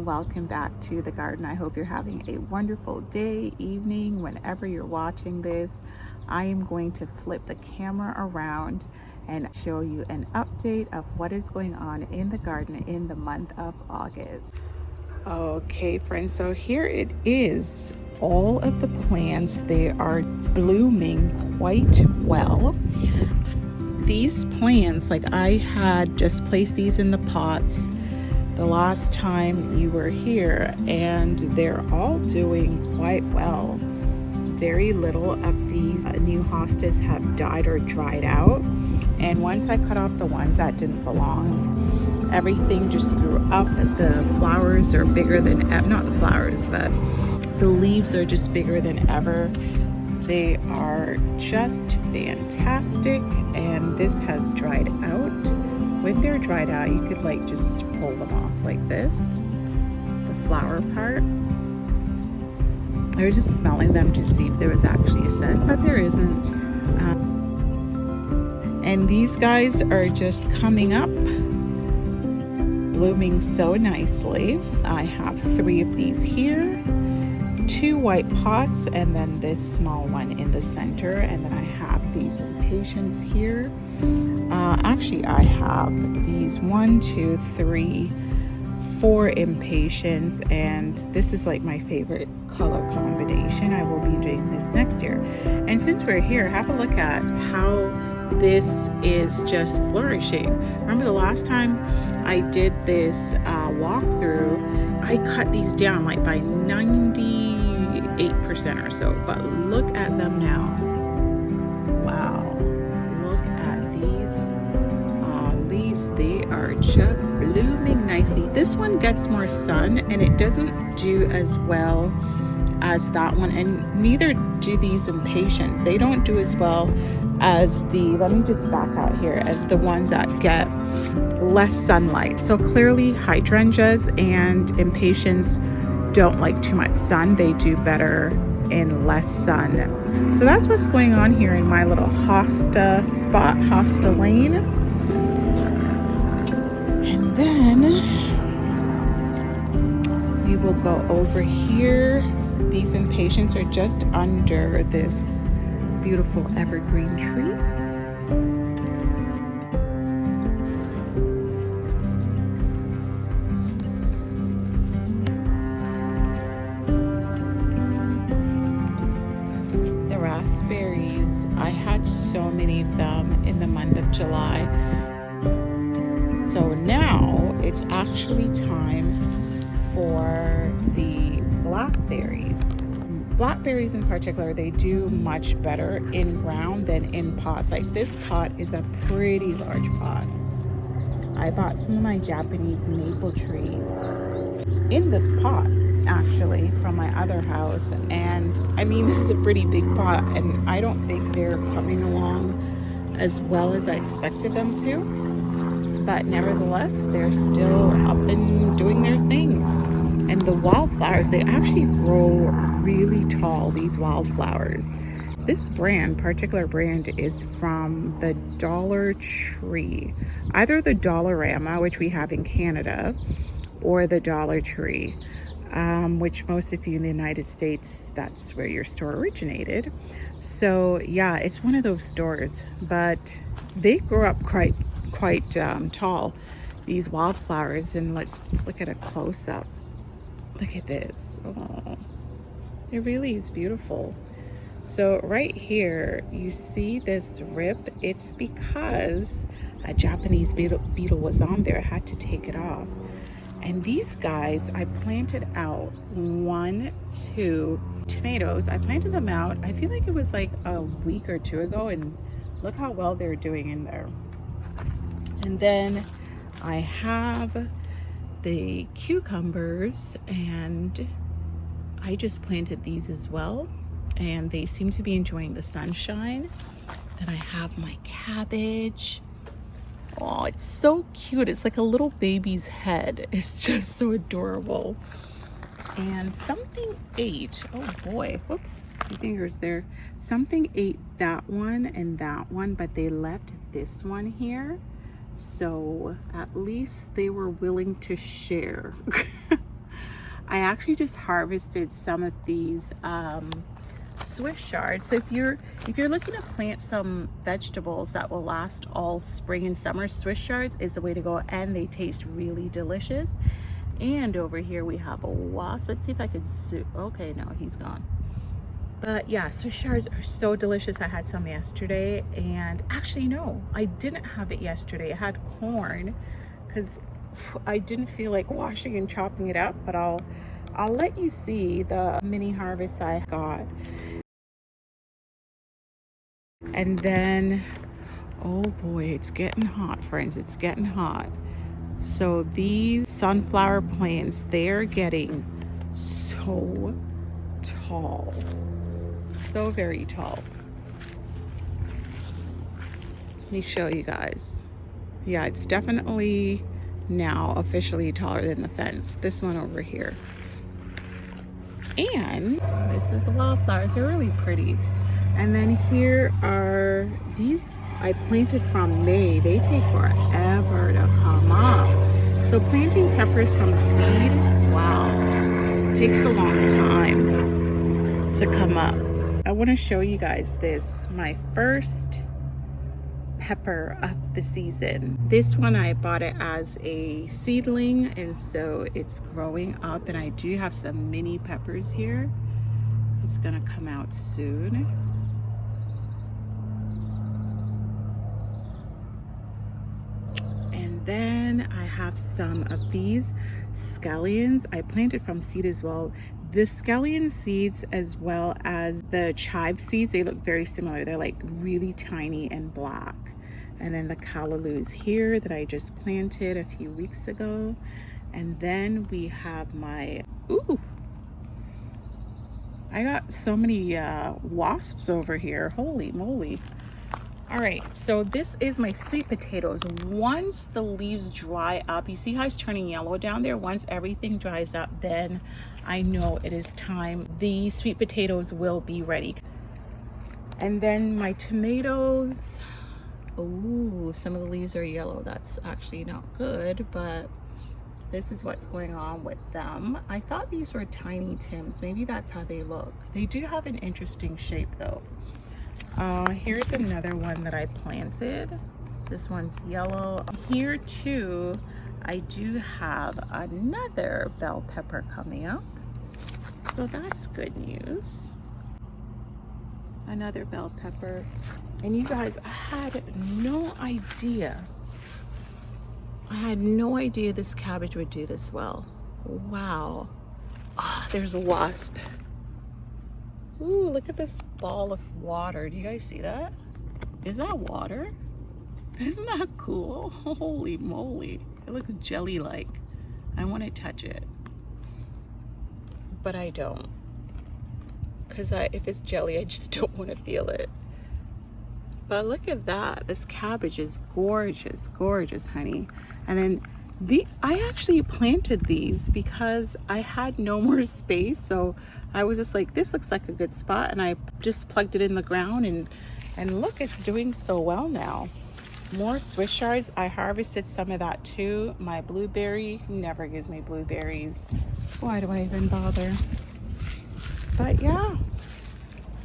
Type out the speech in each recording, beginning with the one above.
and welcome back to the garden. I hope you're having a wonderful day, evening, whenever you're watching this. I am going to flip the camera around and show you an update of what is going on in the garden in the month of August. Okay, friends, so here it is. All of the plants, they are blooming quite well. These plants, like I had just placed these in the pots the last time you were here, and they're all doing quite well. Very little of these new hostas have died or dried out, and once I cut off the ones that didn't belong, everything just grew up. The flowers are bigger than not the flowers, but the leaves are just bigger than ever. They are just fantastic, and this has dried out. When they're dried out, you could like just pull them off like this, the flower part. I was just smelling them to see if there was actually a scent, but there isn't. And these guys are just coming up, blooming so nicely. I have 3 of these here, 2 white pots, and then this small one in the center, and then I have these impatiens here. Actually, I have these 1, 2, 3, 4 impatiens, and this is like my favorite color combination. I will be doing this next year. And since we're here, have a look at how this is just flourishing. Remember the last time I did this walkthrough, I cut these down like by 98% or so, but look at them now. Wow, look at these leaves. They are just blooming nicely. This one gets more sun and it doesn't do as well as that one, and neither do these impatiens. They don't do as well as the, let me just back out here, as the ones that get less sunlight. So clearly hydrangeas and impatiens don't like too much sun. They do better in less sun. So that's what's going on here in my little hosta spot, hosta lane. And then we will go over here. These impatiens are just under this beautiful evergreen tree. The raspberries, I had so many of them in the month of July. So now it's actually time for the blackberries. Blackberries in particular, they do much better in ground than in pots. Like this pot is a pretty large pot. I bought some of my Japanese maple trees in this pot actually from my other house, and I mean this is a pretty big pot, and I don't think they're coming along as well as I expected them to, but nevertheless they're still up and doing their thing. And the wildflowers, they actually grow really tall, these wildflowers. This brand, particular brand, is from the Dollar Tree. Either the Dollarama, which we have in Canada, or the Dollar Tree, which most of you in the United States, that's where your store originated. So yeah, it's one of those stores, but they grow up quite tall, these wildflowers. And let's look at a close-up. Look at this. Oh, it really is beautiful. So right here, you see this rip. It's because a Japanese beetle was on there. I had to take it off. And these guys, I planted out 1, 2 tomatoes. I planted them out, I feel like it was like a week or 2 ago, and look how well they're doing in there. And then I have the cucumbers, and I just planted these as well, and they seem to be enjoying the sunshine. Then I have my cabbage. Oh, it's so cute. It's like a little baby's head. It's just so adorable. And something ate, oh boy, whoops, my fingers there. Something ate that one and that one, but they left this one here. So at least they were willing to share. I actually just harvested some of these Swiss chard. So if you're looking to plant some vegetables that will last all spring and summer, Swiss chards is the way to go, and they taste really delicious. And over here we have a wasp. Let's see if I could zoom. Okay, no, he's gone. But yeah, Swiss chards are so delicious. I had some yesterday, and actually no, I didn't have it yesterday. I had corn because I didn't feel like washing and chopping it up, but I'll let you see the mini harvest I got. And then, oh boy, it's getting hot, friends. It's getting hot. So these sunflower plants, they're getting so tall. So very tall. Let me show you guys. Yeah, it's definitely now officially taller than the fence. This one over here. And this is the wildflowers. They're really pretty. And then here are these I planted from May. They take forever to come up. So planting peppers from seed, wow, takes a long time to come up. I want to show you guys this, my first pepper of the season. This one I bought it as a seedling, and so it's growing up, and I do have some mini peppers here. It's gonna come out soon. And then I have some of these scallions I planted from seed as well. The scallion seeds as well as the chive seeds, they look very similar. They're like really tiny and black. And then the callalus here that I just planted a few weeks ago. And then we have my, ooh, I got so many wasps over here, holy moly. All right, so this is my sweet potatoes. Once the leaves dry up, you see how it's turning yellow down there? Once everything dries up, then I know it is time. The sweet potatoes will be ready. And then my tomatoes, oh, some of the leaves are yellow. That's actually not good, but this is what's going on with them. I thought these were tiny Tims. Maybe that's how they look. They do have an interesting shape though. Here's another one that I planted. This one's yellow. Here too, I do have another bell pepper coming up. So that's good news. Another bell pepper. And you guys, I had no idea. I had no idea this cabbage would do this well. Wow. Oh, there's a wasp. Ooh, look at this ball of water. Do you guys see that? Is that water? Isn't that cool? Holy moly. It looks jelly-like. I want to touch it. But I don't. Because if it's jelly, I just don't want to feel it. But look at that. This cabbage is gorgeous, gorgeous, honey. And then I actually planted these because I had no more space. So I was just like, this looks like a good spot. And I just plugged it in the ground, and look, it's doing so well now. More Swiss chards. I harvested some of that too. My blueberry never gives me blueberries. Why do I even bother? But yeah,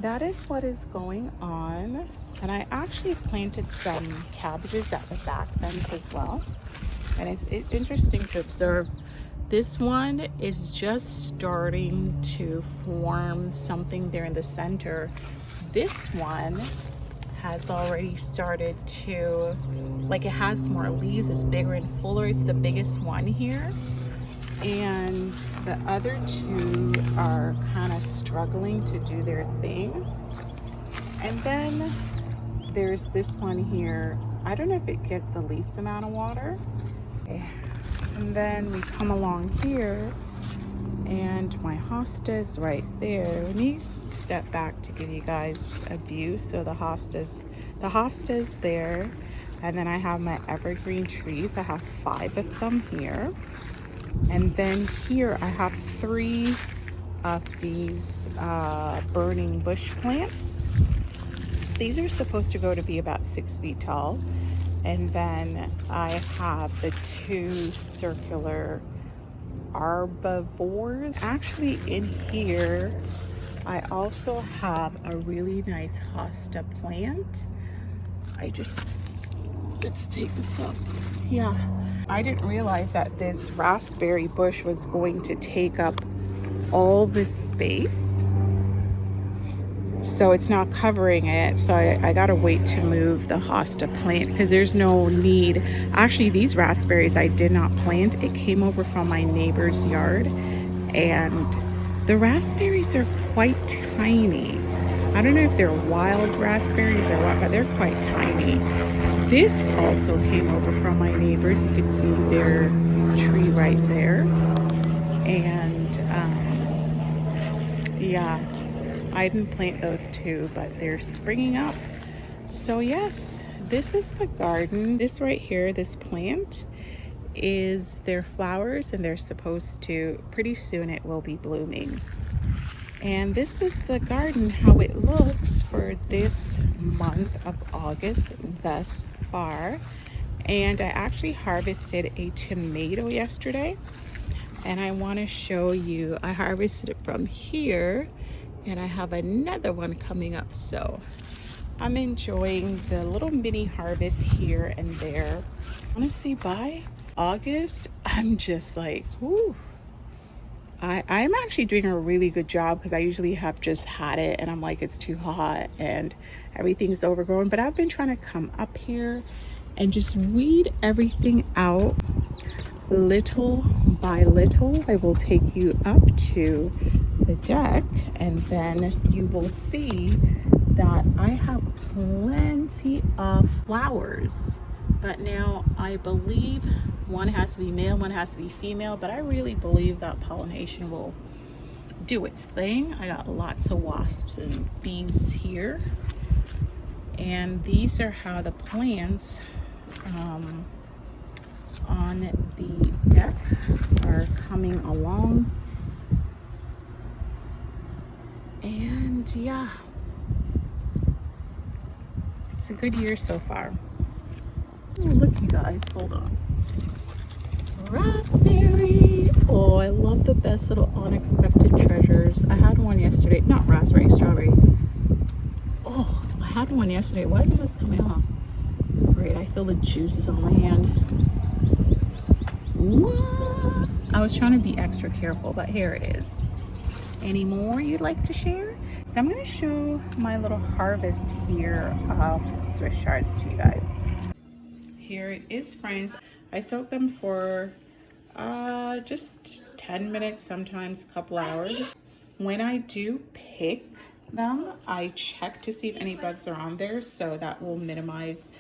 that is what is going on. And I actually planted some cabbages at the back fence as well. And it's interesting to observe. This one is just starting to form something there in the center. This one has already started to, like, it has more leaves, it's bigger and fuller. It's the biggest one here. And the other two are kind of struggling to do their thing. And then there's this one here. I don't know if it gets the least amount of water. And then we come along here, and my hosta's right there. Let me step back to give you guys a view. So the hosta's there, and then I have my evergreen trees. I have 5 of them here, and then here I have 3 of these burning bush plants. These are supposed to grow to be about 6 feet tall. And then I have the 2 circular herbivores. Actually, in here, I also have a really nice hosta plant. Let's take this up. Yeah. I didn't realize that this raspberry bush was going to take up all this space. So it's not covering it. So I gotta wait to move the hosta plant because there's no need. Actually, these raspberries I did not plant. It came over from my neighbor's yard, and the raspberries are quite tiny. I don't know if they're wild raspberries or what, but they're quite tiny. This also came over from my neighbors. You can see their tree right there. And yeah, I didn't plant those two, but they're springing up. So yes, this is the garden. This right here, this plant is their flowers, and they're supposed to, pretty soon it will be blooming. And this is the garden, how it looks for this month of August thus far. And I actually harvested a tomato yesterday, and I want to show you. I harvested it from here, and I have another one coming up. So I'm enjoying the little mini harvest here and there. Honestly, by August, I'm just like, whoo. I'm actually doing a really good job because I usually have just had it and I'm like, it's too hot and everything's overgrown. But I've been trying to come up here and just weed everything out little by little. I will take you up to the deck, and then you will see that I have plenty of flowers. But now I believe one has to be male, one has to be female, but I really believe that pollination will do its thing. I got lots of wasps and bees here. And these are how the plants on the deck are coming along. And yeah, it's a good year so far. Oh, look, you guys, hold on. Raspberry. Oh, I love the best little unexpected treasures. I had one yesterday. Not raspberry, strawberry. Oh, I had one yesterday. Why isn't this coming off? Great, I feel the juices on my hand. What? I was trying to be extra careful, but here it is. Any more you'd like to share? So I'm going to show my little harvest here of Swiss chards to you guys. Here it is, friends. I soak them for just 10 minutes, sometimes a couple hours. When I do pick them, I check to see if any bugs are on there, so that will minimize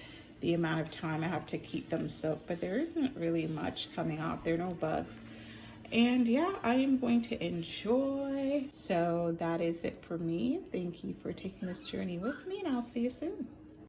the amount of time I have to keep them soaked. But there isn't really much coming off. There are no bugs. And yeah, I am going to enjoy. So that is it for me. Thank you for taking this journey with me, and I'll see you soon.